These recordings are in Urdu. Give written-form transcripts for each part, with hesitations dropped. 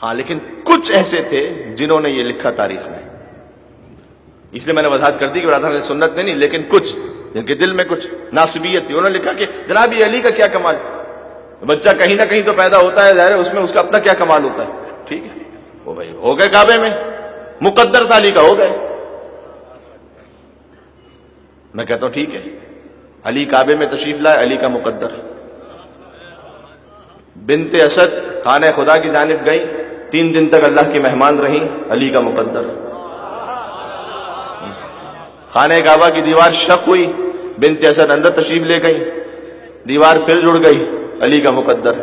ہاں لیکن کچھ ایسے تھے جنہوں نے یہ لکھا تاریخ میں، اس لیے میں نے وضاحت کر دی کہ برادر سنت نہیں، لیکن کچھ جن کے دل میں کچھ ناصبیت تھی، انہوں نے لکھا کہ جناب یہ علی کا کیا کمال، بچہ کہیں نہ کہیں تو پیدا ہوتا ہے، ظاہر ہے اس میں اس کا اپنا کیا کمال ہوتا ہے، ٹھیک ہے وہ بھائی ہو گئے کعبے میں، مقدر تھا علی کا، ہو گئے۔ میں کہتا ہوں ٹھیک ہے، علی کعبے میں تشریف لائے، علی کا مقدر۔ بنت اسد خانہ خدا کی جانب گئی، 3 دن تک اللہ کی مہمان رہی، علی کا مقدر۔ خانہ کعبہ کی دیوار شق ہوئی، بنت اسد اندر تشریف لے گئی، دیوار پھر جڑ گئی، علی کا مقدر۔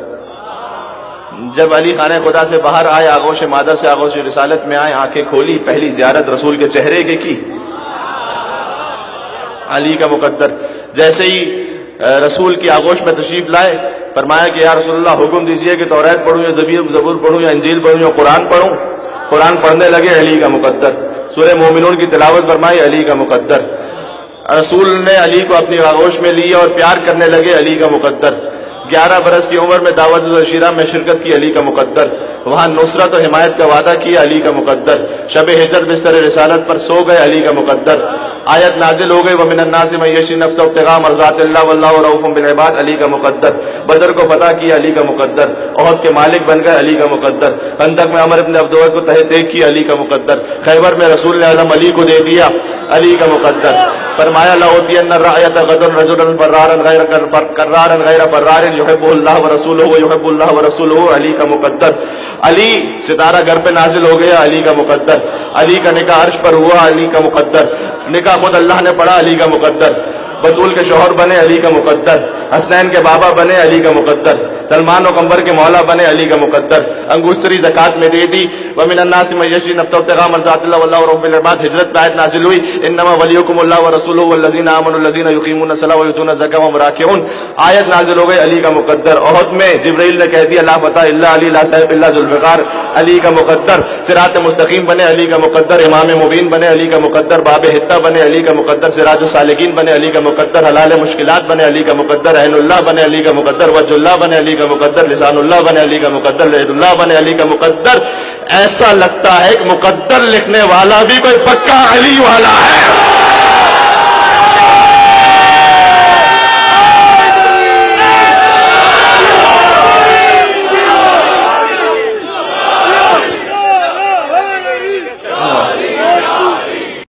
جب علی خانہ خدا سے باہر آئے، آغوش مادر سے آغوش رسالت میں آئے، آنکھیں کھولی، پہلی زیارت رسول کے چہرے کی، علی کا مقدر۔ جیسے ہی رسول کی آغوش میں تشریف لائے، فرمایا کہ یا رسول اللہ حکم دیجئے کہ توریت پڑھوں یا زبور پڑھوں یا انجیل پڑھوں یا قرآن پڑھوں۔ قرآن پڑھنے لگے، علی کا مقدر۔ سورہ مومنون کی تلاوت فرمائی، علی کا مقدر۔ رسول نے علی کو اپنی آغوش میں لیا اور پیار کرنے لگے، علی کا مقدر۔ 11 برس کی عمر میں دعوت العشیرہ میں شرکت کی، علی کا مقدر۔ وہاں نصرت و حمایت کا وعدہ کیا، علی کا مقدر۔ شب ہجر بستر رسالت پر سو گئے، علی کا مقدر۔ آیت نازل ہو گئی، وَمِنَ النَّاسِ مَن يَشْرِي نَفْسَهُ ابْتِغَاءَ مَرْضَاتِ اللَّهِ وَاللَّهُ رَءُوفٌ بِالْعِبَادِ، علی کا مقدر۔ بدر کو فتح کیا، علی کا مقدر۔ احد کے مالک بن گئے، علی کا مقدر۔ خندق میں عمر بن عبد الود کو تہ دیگ کیا، علی کا مقدر۔ خیبر میں رسول نے علم علی کو دے دیا، علی کا مقدر۔ فرمایا لَأُوتِيَنَّ الرَّايَةَ غَدًا رَجُلًا فَرَّارًا غَيْرَ فَرَّارٍ يُحِبُّهُ اللَّهُ وَرَسُولُهُ وَيُحِبُّ اللَّهُ وَرَسُولُهُ، علی کا مقدر۔ علی ستارہ گھر پہ نازل ہو گیا، علی کا مقدر۔ علی کا نکاح عرش پر ہوا، علی کا مقدر۔ نکاح خود اللہ نے پڑھا، علی کا مقدر۔ بطول کے شوہر بنے، علی کا مقدر۔ حسنین کے بابا بنے، علی کا مقدر۔ سلمان و قمبر کے مولا بنے، علی کا مقدر۔ انگوشتری زکوٰۃ میں دے دی۔ وَمِنَ النَّاسِ مَن يَشْرِي نَفْسَهُ ابْتِغَاءَ مَرْضَاتِ اللَّهِ وَاللَّهُ رَءُوفٌ بِالْعِبَادِ، ہجرت میں آیت نازل ہوئی، انما ولیکم اللہ ورسولہ والذین آمنوا الذین یقیمون الصلاۃ ویؤتون الزکاۃ وهم راکعون، آیت نازل ہو گئی، علی کا مقدر۔ احد میں جبرائیل نے کہہ دیا لا فتح الا علی، لا سیف الا ذوالفقار، علی کا مقدر۔ صراط مستقیم بنے، علی کا مقدر۔ امام مبین بنے، علی کا مقدر۔ باب حتہ بنے، علی کا مقدر۔ سراج السالکین بنے، علی کا مقدر۔ حلال مشکلات بنے، علی کا مقدر۔ عین اللہ بنے، علی کا مقدر۔ وجہ اللہ بنے، علی کا مقدر۔ لسان اللہ بنے، علی کا مقدر۔ لید اللہ بنے، علی کا مقدر۔ ایسا لگتا ہے کہ مقدر لکھنے والا بھی کوئی پکا علی والا ہے۔